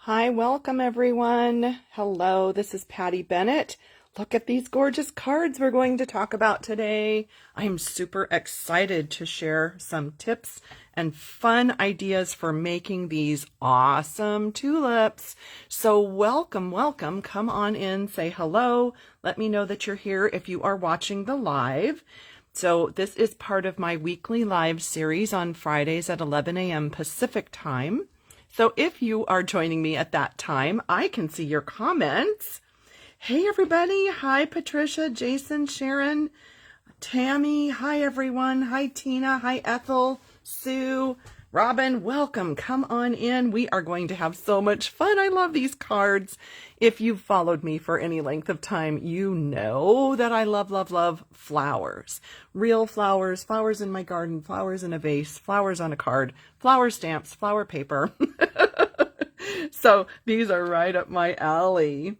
Hi, welcome everyone. Hello, this is Patty Bennett. Look at these gorgeous cards we're going to talk about today. I'm super excited to share some tips and fun ideas for making these awesome tulips. So welcome, welcome. Come on in, say hello. Let me know that you're here if you are watching the live. So this is part of my weekly live series on Fridays at 11 a.m. Pacific time. So if you are joining me at that time, I can see your comments. Hey, everybody. Hi, Patricia, Jason, Sharon, Tammy. Hi, everyone. Hi, Tina. Hi, Ethel, Sue, Robin. Welcome. Come on in. We are going to have so much fun. I love these cards. If you've followed me for any length of time, you know that I love, love, love flowers. Real flowers, flowers in my garden, flowers in a vase, flowers on a card, flower stamps, flower paper. So these are right up my alley.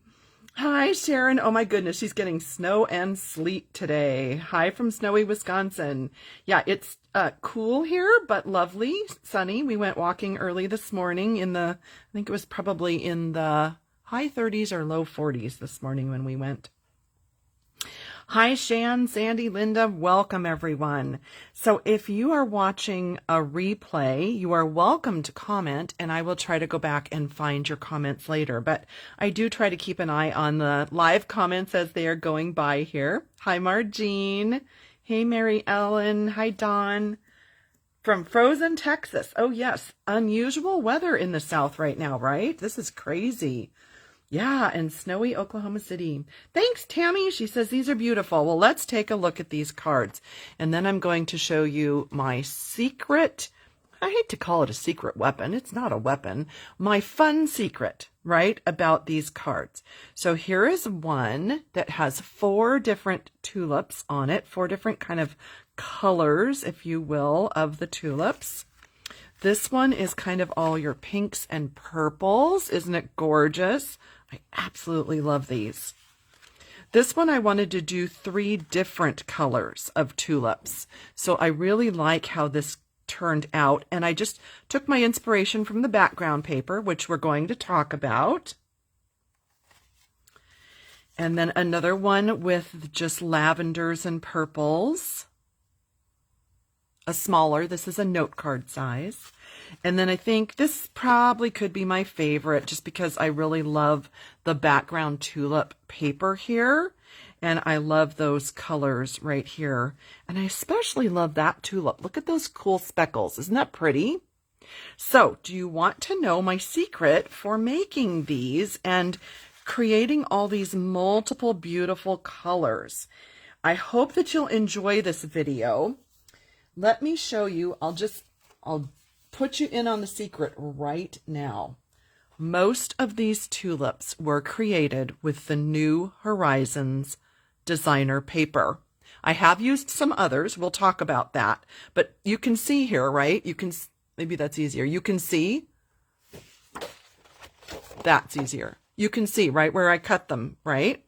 Hi, Sharon. Oh my goodness, she's getting snow and sleet today. Hi from snowy Wisconsin. Yeah, it's cool here, but lovely, sunny. We went walking early this morning I think it was probably in the high 30s or low 40s this morning when we went. Hi, Shan, Sandy, Linda. Welcome, everyone. So if you are watching a replay, you are welcome to comment, and I will try to go back and find your comments later. But I do try to keep an eye on the live comments as they are going by here. Hi, Margene. Hey, Mary Ellen. Hi, Dawn. From frozen Texas. Oh, yes. Unusual weather in the South right now, right? This is crazy. Yeah, and snowy Oklahoma City. Thanks, Tammy. She says these are beautiful. Well, let's take a look at these cards. And then I'm going to show you my secret. I hate to call it a secret weapon. It's not a weapon. My fun secret, right, about these cards. So here is one that has 4 different tulips on it, 4 different kind of colors, if you will, of the tulips. This one is kind of all your pinks and purples. Isn't it gorgeous? I absolutely love these. This one I wanted to do 3 different colors of tulips. So I really like how this turned out. And I just took my inspiration from the background paper, which we're going to talk about. And then another one with just lavenders and purples. A smaller, this is a note card size. And then I think this probably could be my favorite just because I really love the background tulip paper here. And I love those colors right here. And I especially love that tulip. Look at those cool speckles. Isn't that pretty? So do you want to know my secret for making these and creating all these multiple beautiful colors? I hope that you'll enjoy this video. Let me show you. I'll put you in on the secret right now. Most of these tulips were created with the New Horizons designer paper. I have used some others. We'll talk about that. But you can see here, right? You can, maybe that's easier. You can see. That's easier. You can see right where I cut them, right?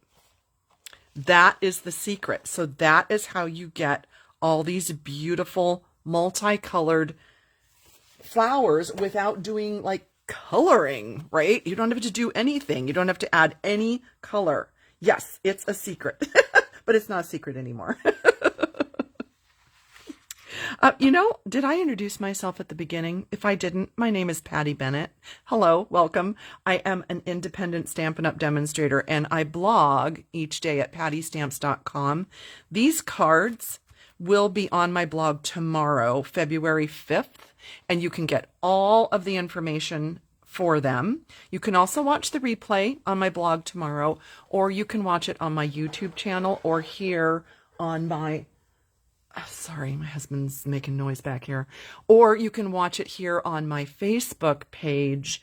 That is the secret. So that is how you get all these beautiful multicolored flowers without doing like coloring, right? You don't have to do anything. You don't have to add any color. Yes, it's a secret, but it's not a secret anymore. Did I introduce myself at the beginning? If I didn't, my name is Patty Bennett. Hello, welcome. I am an independent Stampin' Up! Demonstrator, and I blog each day at pattystamps.com. These cards will be on my blog tomorrow, February 5th, and you can get all of the information for them. You can also watch the replay on my blog tomorrow, or you can watch it on my YouTube channel or here on my, sorry, my husband's making noise back here, or you can watch it here on my Facebook page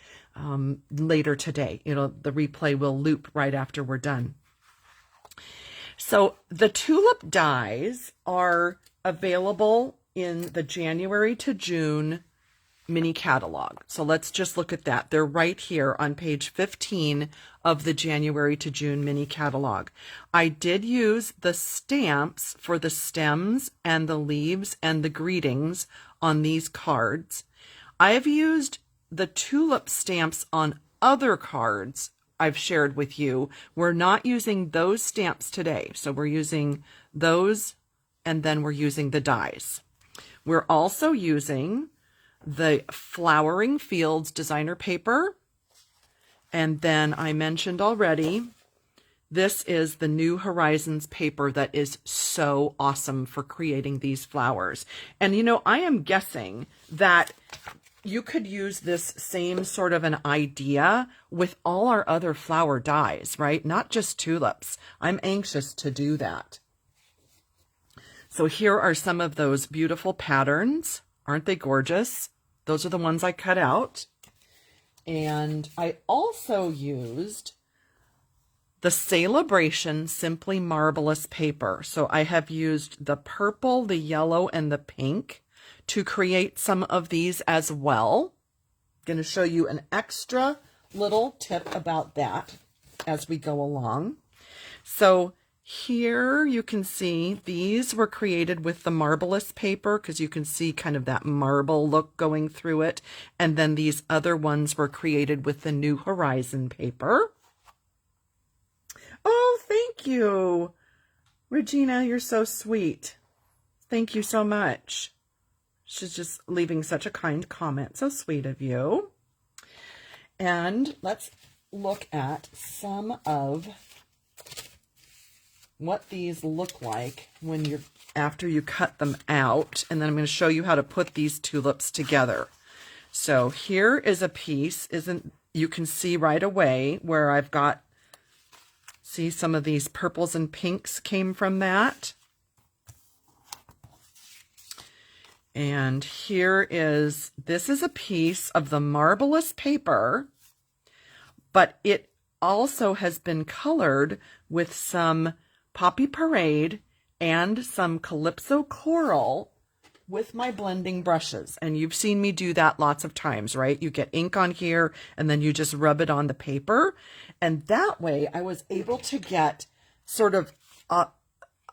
later today. The replay will loop right after we're done. So the Tulips Dies are available in the January to June mini catalog. So let's just look at that. They're right here on page 15 of the January to June mini catalog. I did use the stamps for the stems and the leaves and the greetings on these cards. I have used the tulip stamps on other cards I've shared with you, we're not using those stamps today. So we're using those, and then we're using the dies. We're also using the Flowering Fields designer paper. And then I mentioned already, this is the New Horizons paper that is so awesome for creating these flowers. And you know, I am guessing that you could use this same sort of an idea with all our other flower dies, right? Not just tulips. I'm anxious to do that. So here are some of those beautiful patterns. Aren't they gorgeous? Those are the ones I cut out. And I also used the Celebration Simply Marbelous paper. So I have used the purple, the yellow, and the pink to create some of these as well. I'm going to show you an extra little tip about that as we go along. So here you can see these were created with the Marbelous paper because you can see kind of that marble look going through it. And then these other ones were created with the New Horizon paper. Oh, thank you. Regina, you're so sweet. Thank you so much. She's just leaving such a kind comment. So sweet of you. And let's look at some of what these look like when after you cut them out. And then I'm going to show you how to put these tulips together. So here is a piece, you can see right away where I've got, see, some of these purples and pinks came from that. And this is a piece of the Marbelous paper, but it also has been colored with some Poppy Parade and some Calypso Coral with my blending brushes. And you've seen me do that lots of times, right? You get ink on here and then you just rub it on the paper. And that way I was able to get sort of,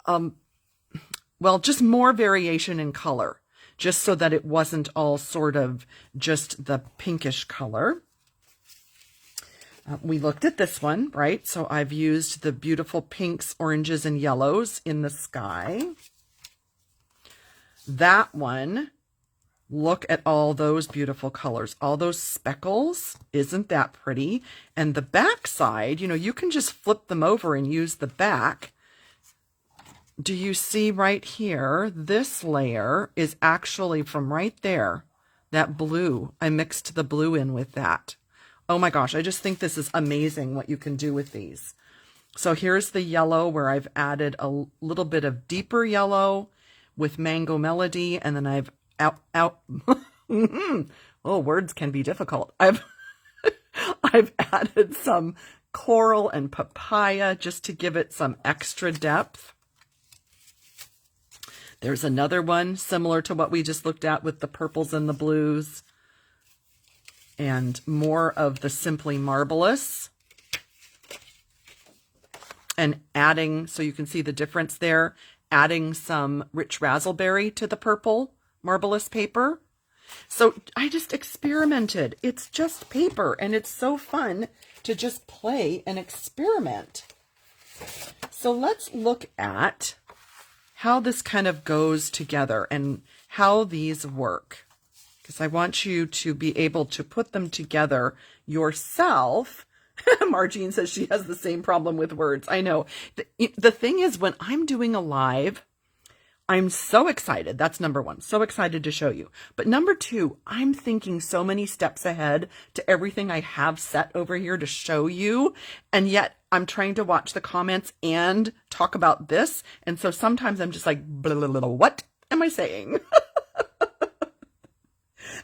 well, just more variation in color, just so that it wasn't all sort of just the pinkish color. We looked at this one, right? So I've used the beautiful pinks, oranges, and yellows in the sky. That one, look at all those beautiful colors, all those speckles. Isn't that pretty? And the back side, you know, you can just flip them over and use the back. Do you see right here? This layer is actually from right there, that blue. I mixed the blue in with that. Oh my gosh, I just think this is amazing what you can do with these. So here's the yellow where I've added a little bit of deeper yellow with Mango Melody, and then I've oh, words can be difficult. I've added some coral and papaya just to give it some extra depth. There's another one similar to what we just looked at with the purples and the blues. And more of the Simply Marbelous. And adding, so you can see the difference there, adding some rich razzleberry to the purple Marbelous paper. So I just experimented. It's just paper, and it's so fun to just play and experiment. So let's look at how this kind of goes together and how these work. Because I want you to be able to put them together yourself. Margine says she has the same problem with words. I know. The thing is, when I'm doing a live, I'm so excited. That's number one. So excited to show you. But number two, I'm thinking so many steps ahead to everything I have set over here to show you. And yet I'm trying to watch the comments and talk about this. And so sometimes I'm just like, blah, blah, blah, what am I saying?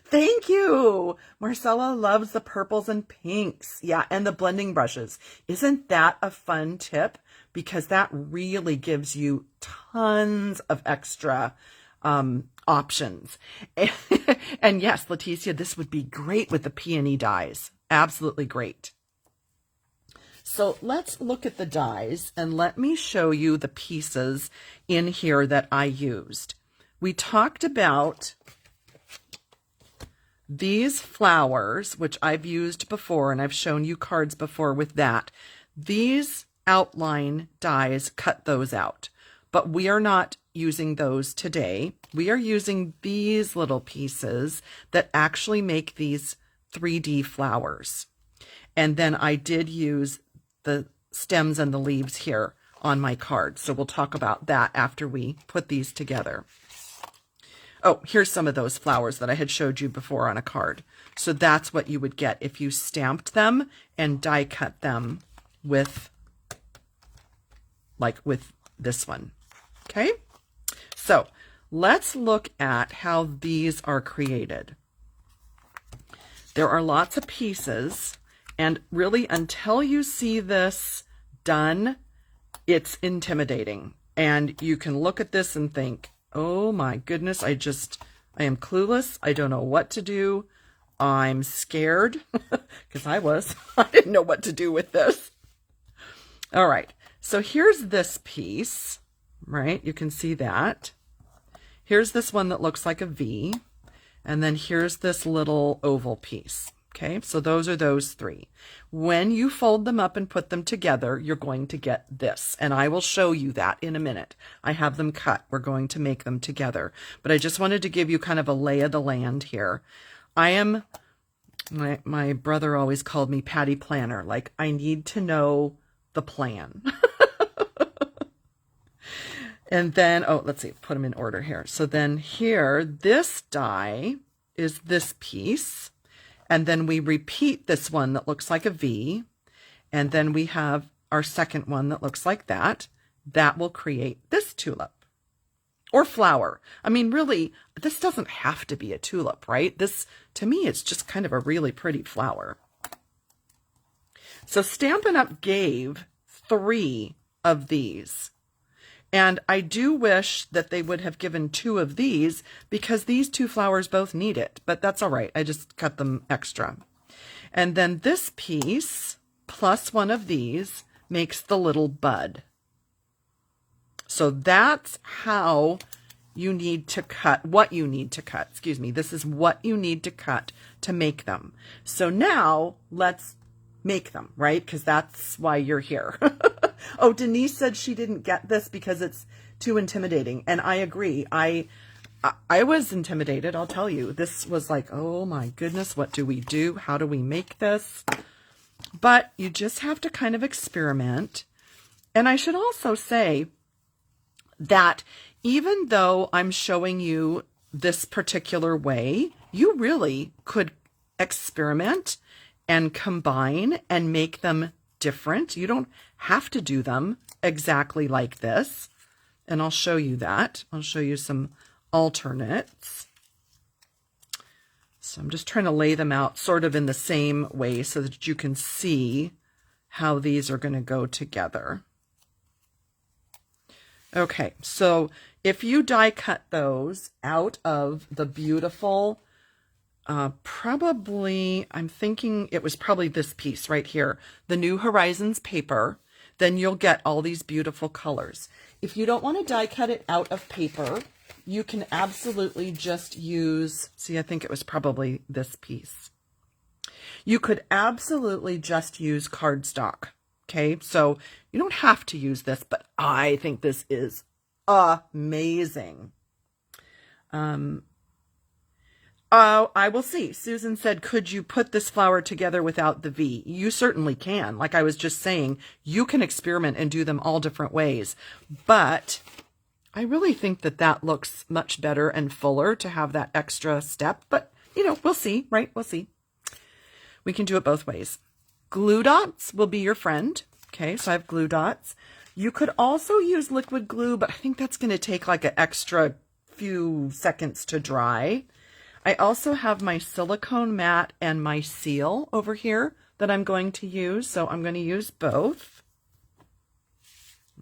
Thank you. Marcella loves the purples and pinks. Yeah, and the blending brushes. Isn't that a fun tip? Because that really gives you tons of extra options. And yes, Leticia, this would be great with the peony dies. Absolutely great. So let's look at the dies and let me show you the pieces in here that I used. We talked about these flowers, which I've used before, and I've shown you cards before with that, these outline dies cut those out. But we are not using those today. We are using these little pieces that actually make these 3D flowers. And then I did use the stems and the leaves here on my card. So we'll talk about that after we put these together. Oh, here's some of those flowers that I had showed you before on a card. So that's what you would get if you stamped them and die cut them with, like with this one. Okay, so let's look at how these are created. There are lots of pieces, and really until you see this done, it's intimidating. And you can look at this and think, oh my goodness, I am clueless. I don't know what to do. I'm scared because I didn't know what to do with this. All right, so here's this piece, right? You can see that. Here's this one that looks like a V, and then here's this little oval piece. Okay, so those are those three. When you fold them up and put them together, you're going to get this, and I will show you that in a minute. I have them cut. We're going to make them together, but I just wanted to give you kind of a lay of the land here. My brother always called me Patty Planner. Like, I need to know the plan. And then, oh, let's see, put them in order here. So then here, this die is this piece. And then we repeat this one that looks like a V. And then we have our second one that looks like that. That will create this tulip or flower. I mean, really, this doesn't have to be a tulip, right? This, to me, it's just kind of a really pretty flower. So Stampin' Up! Gave 3 of these. And I do wish that they would have given 2 of these because these 2 flowers both need it, but that's all right. I just cut them extra. And then this piece plus 1 of these makes the little bud. So that's how you need to cut, what you need to cut, excuse me. This is what you need to cut to make them. So now let's make them, right? Because that's why you're here. Oh, Denise said she didn't get this because it's too intimidating. And I agree. I was intimidated, I'll tell you. This was like, oh my goodness, what do we do? How do we make this? But you just have to kind of experiment. And I should also say that even though I'm showing you this particular way, you really could experiment and combine and make them different. You don't have to do them exactly like this. And I'll show you that. I'll show you some alternates. So I'm just trying to lay them out sort of in the same way so that you can see how these are going to go together. Okay, so if you die cut those out of the beautiful probably, I'm thinking it was probably this piece right here, the New Horizons paper, then you'll get all these beautiful colors. If you don't want to die cut it out of paper, you can absolutely just use, see, I think it was probably this piece. You could absolutely just use cardstock. Okay, so you don't have to use this, but I think this is amazing. Oh, I will see. Susan said, could you put this flower together without the V? You certainly can. Like I was just saying, you can experiment and do them all different ways. But I really think that that looks much better and fuller to have that extra step. But, you know, we'll see, right? We'll see. We can do it both ways. Glue dots will be your friend. Okay, so I have glue dots. You could also use liquid glue, but I think that's going to take like an extra few seconds to dry. I also have my silicone mat and my seal over here that I'm going to use. So I'm going to use both.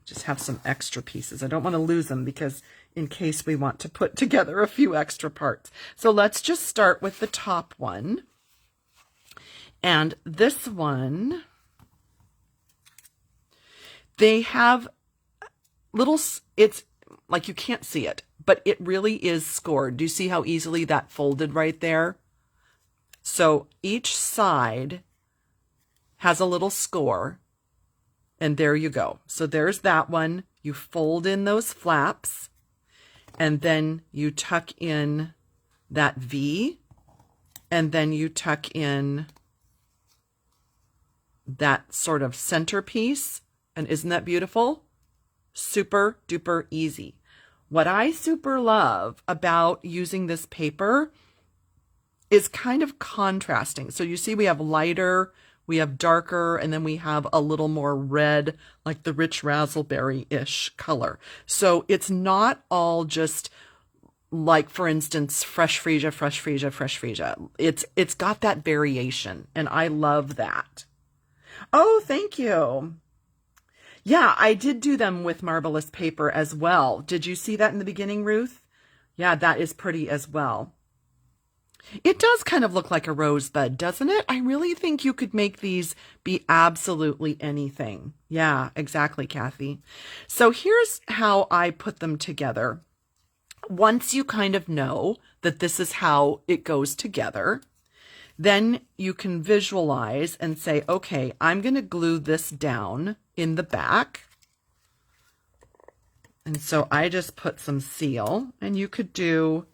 Just have some extra pieces. I don't want to lose them because in case we want to put together a few extra parts. So let's just start with the top one. And this one, they have little, it's like you can't see it, but it really is scored. Do you see how easily that folded right there? So each side has a little score, and there you go. So there's that one. You fold in those flaps, and then you tuck in that V, and then you tuck in that sort of centerpiece. And isn't that beautiful? Super duper easy. What I super love about using this paper is kind of contrasting. So you see we have lighter, we have darker, and then we have a little more red, like the rich raspberry-ish color. So it's not all just like, for instance, fresh freesia, fresh freesia, fresh freesia. It's got that variation, and I love that. Oh, thank you. Yeah, I did do them with Marbelous paper as well. Did you see that in the beginning, Ruth? Yeah, that is pretty as well. It does kind of look like a rosebud, doesn't it? I really think you could make these be absolutely anything. Yeah, exactly, Kathy. So here's how I put them together. Once you kind of know that this is how it goes together, then you can visualize and say, okay, I'm going to glue this down in the back. And so I just put some seal, and you could do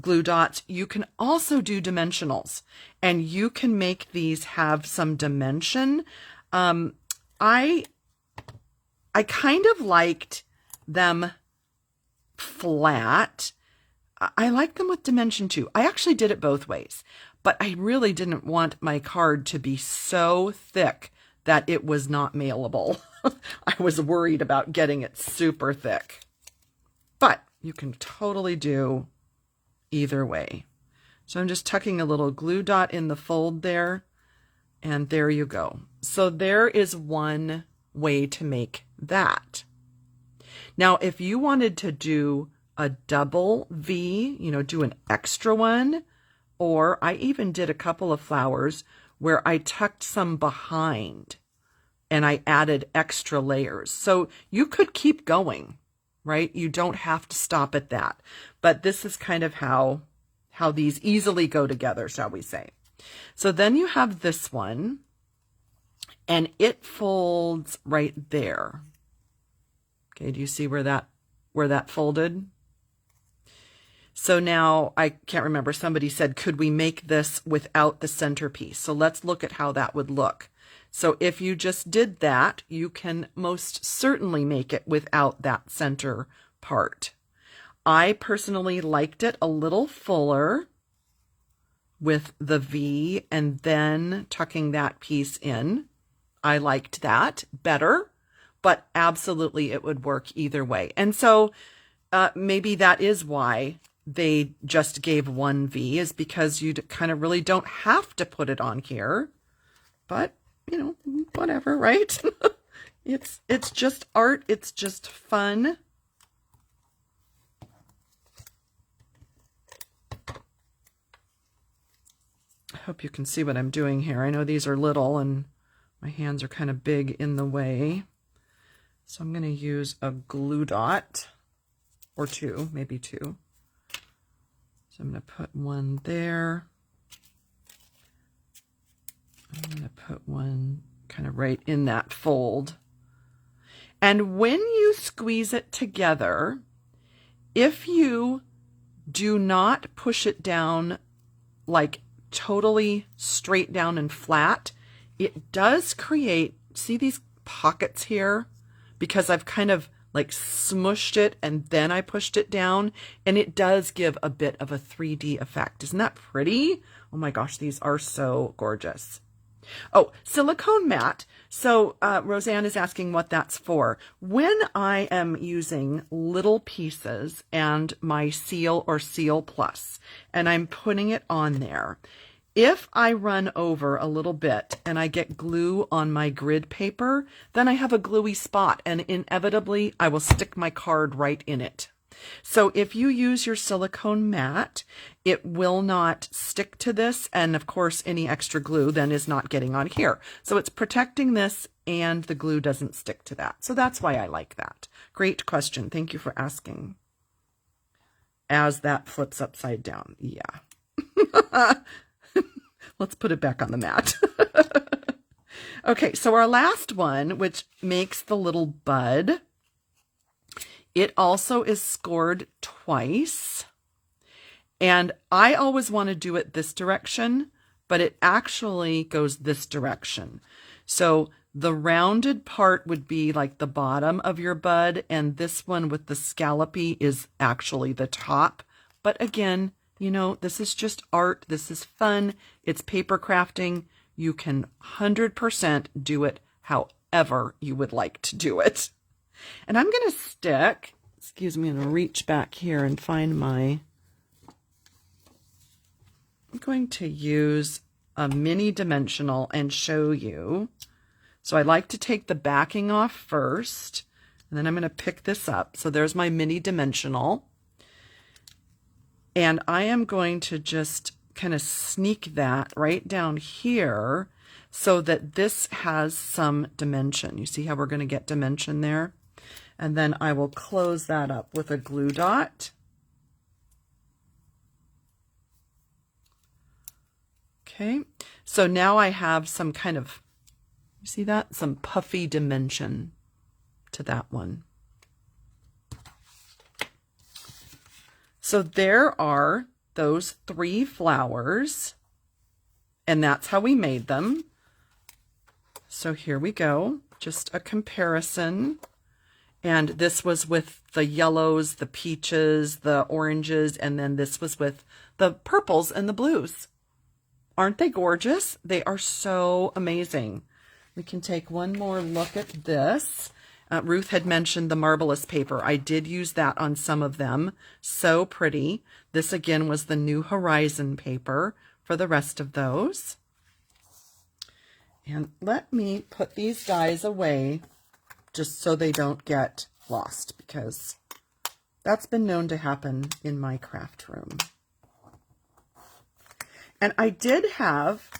glue dots. You can also do dimensionals, and you can make these have some dimension. I kind of liked them flat. I like them with dimension too. I actually did it both ways, but I really didn't want my card to be so thick that it was not mailable. I was worried about getting it super thick, but you can totally do either way. So I'm just tucking a little glue dot in the fold there, and there you go. So there is one way to make that. Now, if you wanted to do a double V, you know, do an extra one, or I even did a couple of flowers where I tucked some behind and I added extra layers. So you could keep going, right? You don't have to stop at that. But this is kind of how these easily go together, shall we say. So then you have this one, and it folds right there. Okay, do you see where that folded? So now, I can't remember, somebody said, could we make this without the centerpiece? So let's look at how that would look. So if you just did that, you can most certainly make it without that center part. I personally liked it a little fuller with the V and then tucking that piece in. I liked that better, but absolutely it would work either way. And so maybe that is why they just gave one V, is because you kind of really don't have to put it on here, but you know, whatever, right? It's just art. It's just fun. I hope you can see what I'm doing here. I know these are little and my hands are kind of big in the way. So I'm going to use a glue dot or two, maybe two. So I'm going to put one there. I'm going to put one kind of right in that fold. And when you squeeze it together, if you do not push it down like totally straight down and flat, it does create, see these pockets here? Because I've kind of like smushed it and then I pushed it down, and it does give a bit of a 3D effect. Isn't that pretty? Oh my gosh, these are so gorgeous. Oh, silicone mat. So Roseanne is asking what that's for. When I am using little pieces and my Seal or Seal Plus, and I'm putting it on there, if I run over a little bit and I get glue on my grid paper, then I have a gluey spot, and inevitably I will stick my card right in it. So if you use your silicone mat, it will not stick to this, and of course any extra glue then is not getting on here. So it's protecting this and the glue doesn't stick to that. So that's why I like that. Great question. Thank you for asking. As that flips upside down. Yeah. Let's put it back on the mat. Okay, so our last one, which makes the little bud, it also is scored twice. And I always want to do it this direction, but it actually goes this direction. So the rounded part would be like the bottom of your bud, and this one with the scallopy is actually the top. But again, you know, this is just art. This is fun. It's paper crafting. You can 100% do it however you would like to do it. And I'm going to stick, excuse me, I'm going to reach back here and find my, I'm going to use a mini dimensional and show you. So I like to take the backing off first, and then I'm going to pick this up. So there's my mini dimensional. And I am going to just kind of sneak that right down here so that this has some dimension. You see how we're going to get dimension there? And then I will close that up with a glue dot. Okay, so now I have some kind of, you see that? Some puffy dimension to that one. So there are those 3 flowers, and that's how we made them. So here we go, just a comparison. And this was with the yellows, the peaches, the oranges, and then this was with the purples and the blues. Aren't they gorgeous? They are so amazing. We can take one more look at this. Ruth had mentioned the Marbelous paper. I did use that on some of them. So pretty. This again was the New Horizon paper for the rest of those. And let me put these dies away just so they don't get lost, because that's been known to happen in my craft room. And I did have,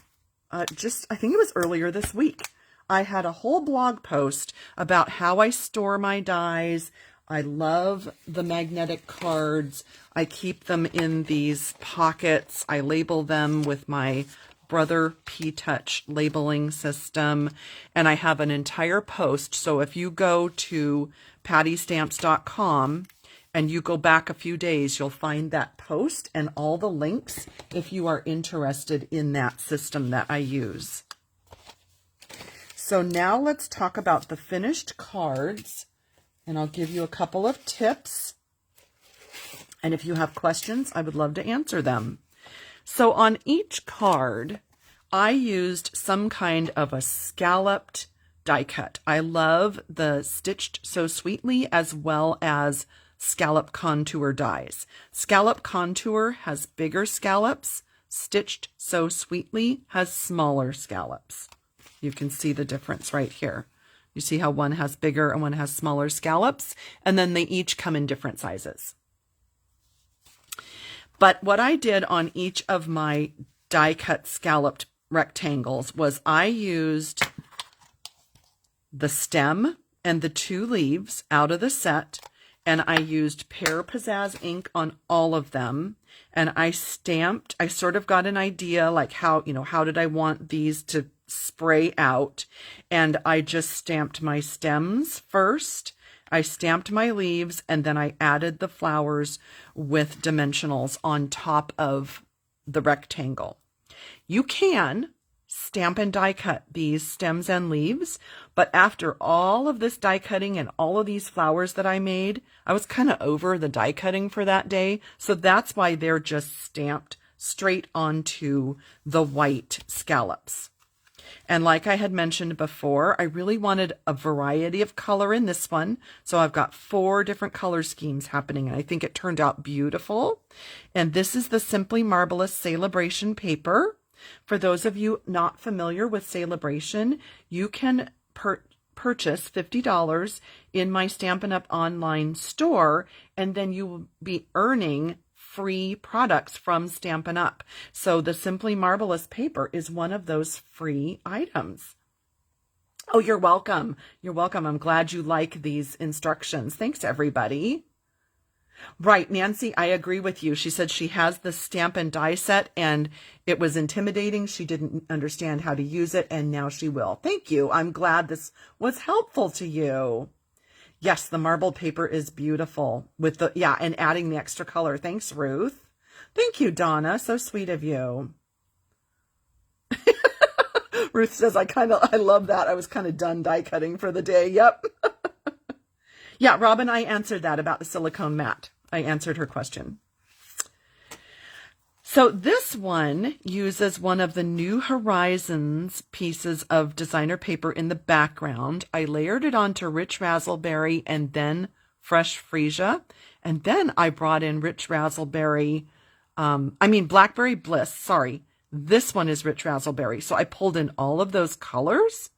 I think it was earlier this week, I had a whole blog post about how I store my dies. I love the magnetic cards. I keep them in these pockets. I label them with my Brother P-Touch labeling system. And I have an entire post. So if you go to pattystamps.com and you go back a few days, you'll find that post and all the links if you are interested in that system that I use. So now let's talk about the finished cards, and I'll give you a couple of tips. And if you have questions, I would love to answer them. So on each card, I used some kind of a scalloped die cut. I love the Stitched So Sweetly as well as scallop contour dies. Scallop contour has bigger scallops. Stitched So Sweetly has smaller scallops. You can see the difference right here. You see how one has bigger and one has smaller scallops, and then they each come in different sizes. But what I did on each of my die cut scalloped rectangles was I used the stem and the 2 leaves out of the set, and I used Pear Pizzazz ink on all of them, and I stamped. I sort of got an idea like how did I want these to spray out, and I just stamped my stems first. I stamped my leaves, and then I added the flowers with dimensionals on top of the rectangle. You can stamp and die cut these stems and leaves, but after all of this die cutting and all of these flowers that I made, I was kind of over the die cutting for that day, so that's why they're just stamped straight onto the white scallops. And like I had mentioned before, I really wanted a variety of color in this one. So I've got 4 different color schemes happening, and I think it turned out beautiful. And this is the Simply Marbelous Celebration paper. For those of you not familiar with Celebration, you can purchase $50 in my Stampin' Up! Online store, and then you will be earning free products from Stampin' Up! So the Simply Marbelous paper is one of those free items. Oh, you're welcome. You're welcome. I'm glad you like these instructions. Thanks, everybody. Right, Nancy, I agree with you. She said she has the stamp and die set and it was intimidating. She didn't understand how to use it and now she will. Thank you. I'm glad this was helpful to you. Yes, the marbled paper is beautiful with the, yeah, and adding the extra color. Thanks, Ruth. Thank you, Donna. So sweet of you. Ruth says, I love that. I was kind of done die cutting for the day. Yep. Yeah, Robin, I answered that about the silicone mat. I answered her question. So this one uses one of the New Horizons pieces of designer paper in the background. I layered it onto rich raspberry and then fresh freesia. And then I brought in rich raspberry, blackberry bliss, sorry. This one is rich raspberry. So I pulled in all of those colors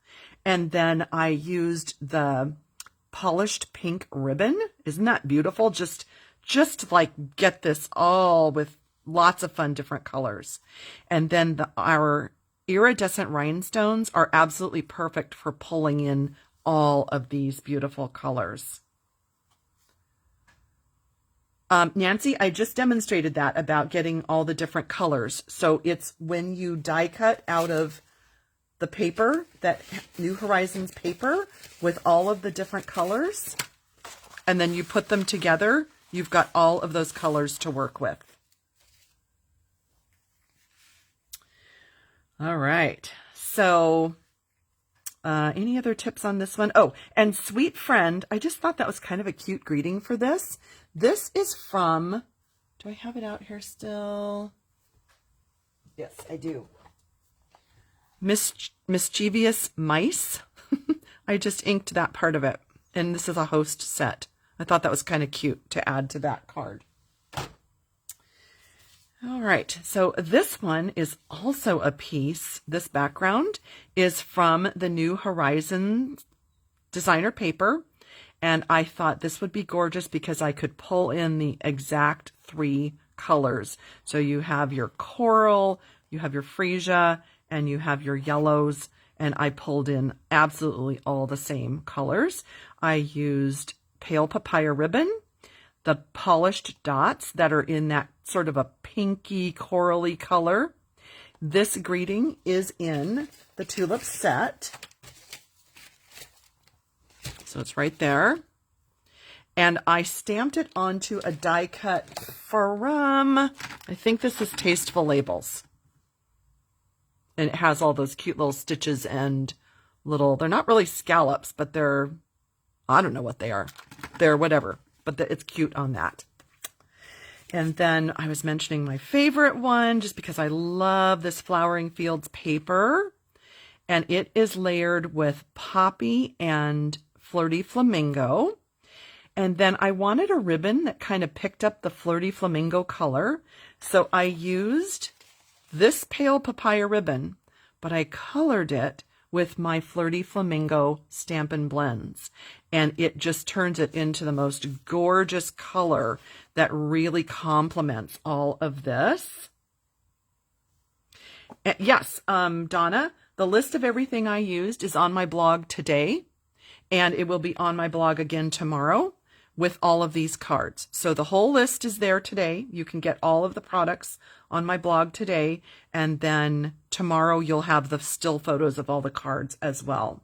and then I used the polished pink ribbon. Isn't that beautiful? Just like get this all with lots of fun different colors. And then our iridescent rhinestones are absolutely perfect for pulling in all of these beautiful colors. Nancy, I just demonstrated that about getting all the different colors. So it's when you die cut out of the paper, that New Horizons paper with all of the different colors, and then you put them together, you've got all of those colors to work with. All right. So any other tips on this one? Oh, and sweet friend, I just thought that was kind of a cute greeting for this. This is from, do I have it out here still? Yes, I do. Mischievous Mice. I just inked that part of it. And this is a host set. I thought that was kind of cute to add to that card. All right, so this one is also a piece. This background is from the New Horizons designer paper. And I thought this would be gorgeous because I could pull in the exact 3 colors. So you have your coral, you have your freesia, and you have your yellows. And I pulled in absolutely all the same colors. I used pale papaya ribbon, the polished dots that are in that sort of a pinky corally color. This greeting is in the Tulip set. So it's right there. And I stamped it onto a die cut from, I think this is Tasteful Labels. And it has all those cute little stitches and little, they're not really scallops, but they're, I don't know what they are. They're whatever, but it's cute on that. And then I was mentioning my favorite one just because I love this Flowering Fields paper. And it is layered with poppy and flirty flamingo. And then I wanted a ribbon that kind of picked up the flirty flamingo color. So I used this pale papaya ribbon, but I colored it with my Flirty Flamingo Stampin' Blends. And it just turns it into the most gorgeous color that really complements all of this. And yes, Donna, the list of everything I used is on my blog today, and it will be on my blog again tomorrow with all of these cards. So the whole list is there today. You can get all of the products on my blog today, and then tomorrow you'll have the still photos of all the cards as well.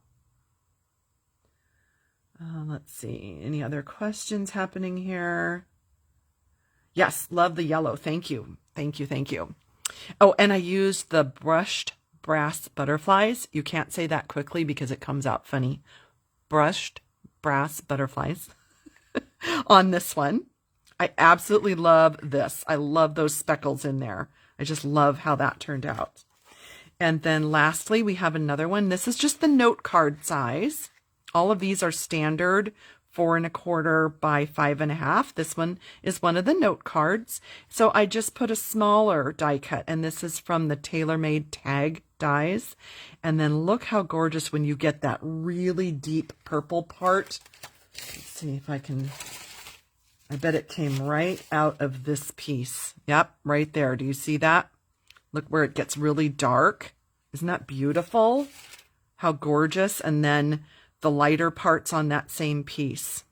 Let's see, any other questions happening here? Yes, love the yellow. Thank you. Thank you. Thank you. Oh, and I used the brushed brass butterflies. You can't say that quickly because it comes out funny. Brushed brass butterflies on this one. I absolutely love this. I love those speckles in there. I just love how that turned out. And then lastly, we have another one. This is just the note card size. All of these are standard 4 1/4 by 5 1/2. This one is one of the note cards. So I just put a smaller die cut, and this is from the TaylorMade Tag dies. And then look how gorgeous when you get that really deep purple part. Let's see if I can, I bet it came right out of this piece. Yep, right there. Do you see that? Look where it gets really dark. Isn't that beautiful? How gorgeous. And then the lighter parts on that same piece.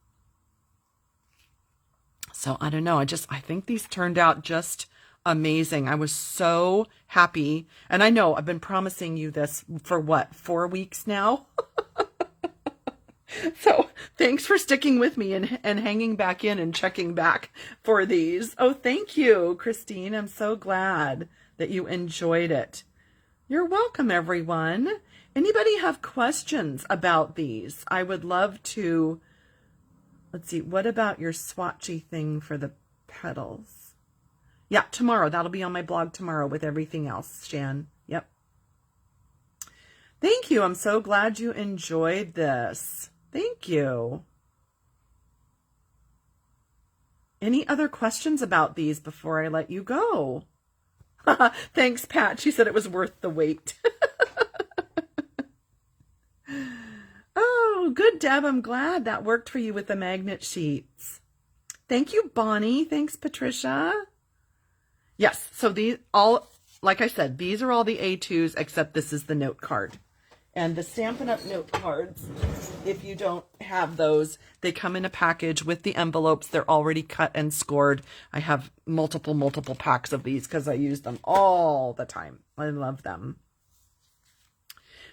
So I don't know. I think these turned out just amazing. I was so happy. And I know I've been promising you this for what, 4 weeks now? So thanks for sticking with me and hanging back in and checking back for these. Oh, thank you, Christine. I'm so glad that you enjoyed it. You're welcome, everyone. Anybody have questions about these? I would love to. Let's see. What about your swatchy thing for the petals? Yeah, tomorrow. That'll be on my blog tomorrow with everything else, Shan. Yep. Thank you. I'm so glad you enjoyed this. Thank you. Any other questions about these before I let you go? Thanks, Pat. She said it was worth the wait. Oh, good, Deb. I'm glad that worked for you with the magnet sheets. Thank you, Bonnie. Thanks, Patricia. Yes, so these all, like I said, these are all the A2s except this is the note card. And the Stampin' Up! Note cards, if you don't have those, they come in a package with the envelopes. They're already cut and scored. I have multiple packs of these because I use them all the time. I love them.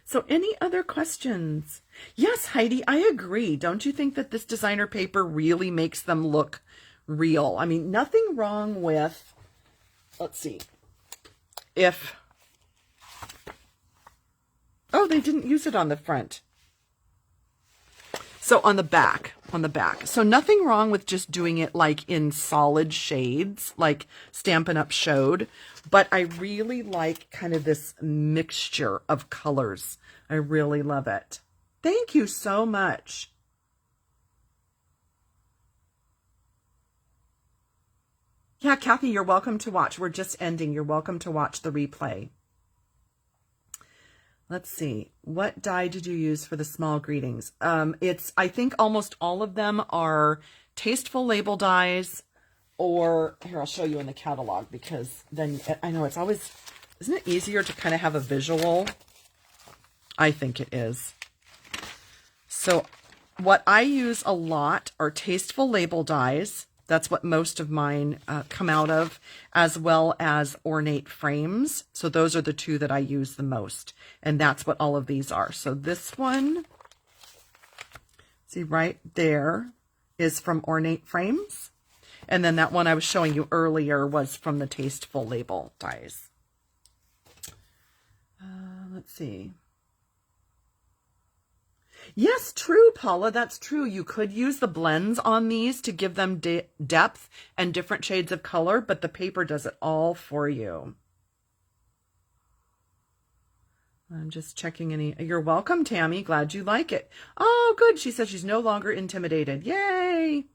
So any other questions? Yes, Heidi, I agree. Don't you think that this designer paper really makes them look real? I mean, nothing wrong with, let's see, if... Oh, they didn't use it on the front. So on the back. So nothing wrong with just doing it like in solid shades, like Stampin' Up! Showed. But I really like kind of this mixture of colors. I really love it. Thank you so much. Yeah, Kathy, you're welcome to watch. We're just ending. You're welcome to watch the replay. Let's see. What die did you use for the small greetings? I think almost all of them are Tasteful Label dies, or here, I'll show you in the catalog because then I know it's always, isn't it easier to kind of have a visual? I think it is. So what I use a lot are Tasteful Label dies. That's what most of mine come out of, as well as ornate frames. So those are the two that I use the most. And that's what all of these are. So this one, see right there, is from Ornate Frames. And then that one I was showing you earlier was from the Tasteful Label dies. Let's see. Yes, true, Paula, that's true. You could use the blends on these to give them depth and different shades of color, but the paper does it all for you. I'm just checking any. You're welcome, Tammy. Glad you like it. Oh, good. She says she's no longer intimidated. Yay.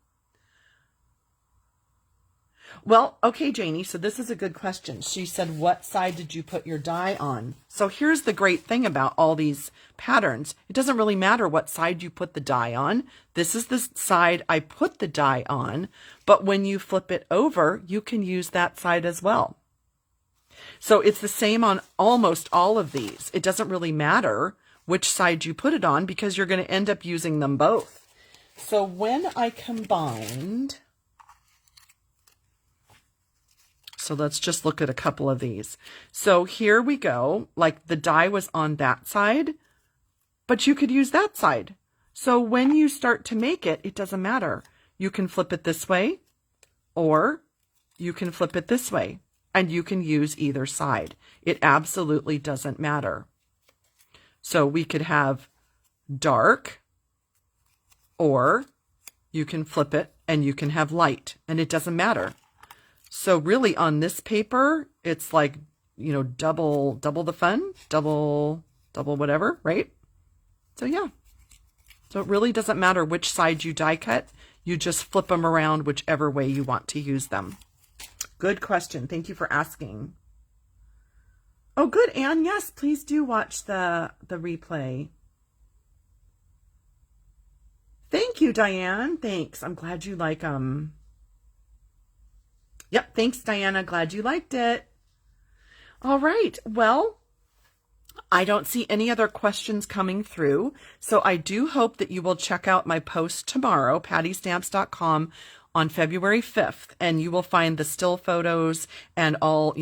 Well, okay, Janie, so this is a good question. She said, what side did you put your die on? So here's the great thing about all these patterns. It doesn't really matter what side you put the die on. This is the side I put the die on, but when you flip it over, you can use that side as well. So it's the same on almost all of these. It doesn't really matter which side you put it on because you're going to end up using them both. So when I combined... So let's just look at a couple of these. So here we go. Like the die was on that side, but you could use that side. So when you start to make it, it doesn't matter. You can flip it this way, or you can flip it this way, and you can use either side. It absolutely doesn't matter. So we could have dark, or you can flip it and you can have light, and it doesn't matter. So really on this paper, it's like, you know, double the fun, double whatever, right? So yeah. So it really doesn't matter which side you die cut. You just flip them around whichever way you want to use them. Good question. Thank you for asking. Oh, good, Anne. Yes, please do watch the replay. Thank you, Diane. Thanks. I'm glad you like them. Yep, thanks, Diana. Glad you liked it. All right, well, I don't see any other questions coming through, so I do hope that you will check out my post tomorrow, pattystamps.com, on February 5th, and you will find the still photos and all,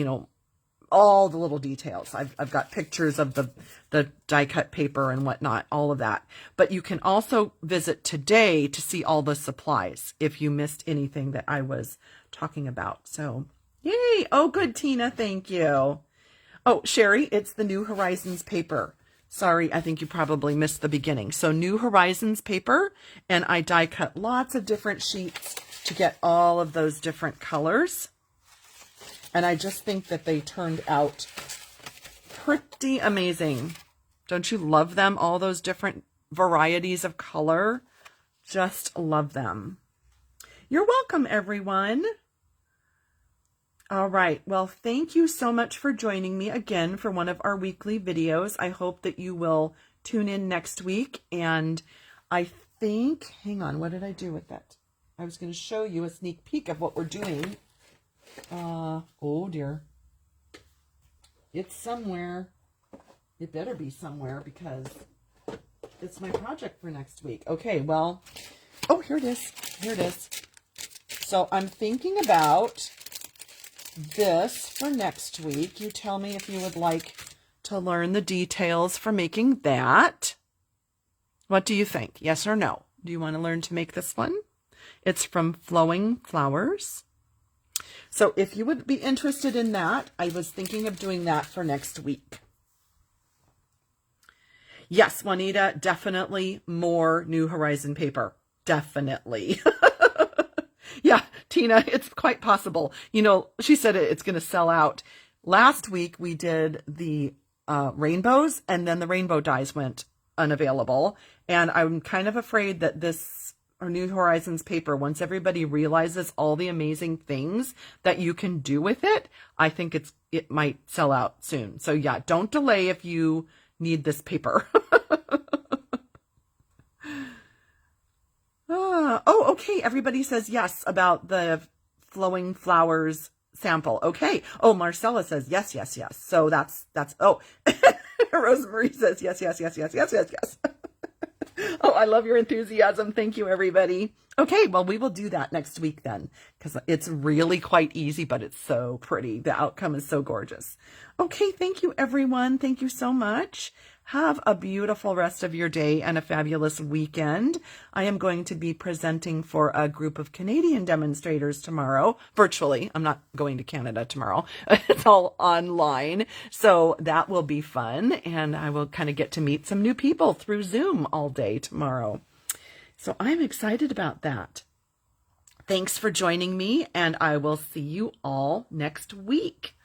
all the little details. I've got pictures of the die cut paper and whatnot, all of that. But you can also visit today to see all the supplies if you missed anything that I was talking about. So, yay. Oh, good, Tina. Thank you. Oh, Sherry, it's the New Horizons paper. Sorry, I think you probably missed the beginning. So New Horizons paper, and I die cut lots of different sheets to get all of those different colors. And I just think that they turned out pretty amazing. Don't you love them? All those different varieties of color. Just love them. You're welcome, everyone. All right. Well, thank you so much for joining me again for one of our weekly videos. I hope that you will tune in next week. And I think, hang on, what did I do with that? I was going to show you a sneak peek of what we're doing. Oh dear. It's somewhere. It better be somewhere because it's my project for next week. Okay, well, oh, here it is. Here it is. So I'm thinking about this for next week. You tell me if you would like to learn the details for making that. What do you think? Yes or no? Do you want to learn to make this one? It's from Flowering Flowers. So if you would be interested in that, I was thinking of doing that for next week. Yes, Juanita, definitely more New Horizon paper. Definitely. Yeah, Tina, it's quite possible. She said it's going to sell out. Last week we did the rainbows, and then the rainbow dies went unavailable. And I'm kind of afraid that this New Horizons paper, once everybody realizes all the amazing things that you can do with it, I think it might sell out soon. So yeah, don't delay if you need this paper. Oh, okay. Everybody says yes about the Flowing Flowers sample. Okay. Oh, Marcella says yes, yes, yes. So that's, oh, Rosemary says yes, yes, yes, yes, yes, yes, yes. Oh, I love your enthusiasm. Thank you, everybody. Okay, well, we will do that next week then, because it's really quite easy, but it's so pretty. The outcome is so gorgeous. Okay, thank you, everyone. Thank you so much. Have a beautiful rest of your day and a fabulous weekend. I am going to be presenting for a group of Canadian demonstrators tomorrow, virtually. I'm not going to Canada tomorrow. It's all online. So that will be fun. And I will kind of get to meet some new people through Zoom all day tomorrow. So I'm excited about that. Thanks for joining me, and I will see you all next week.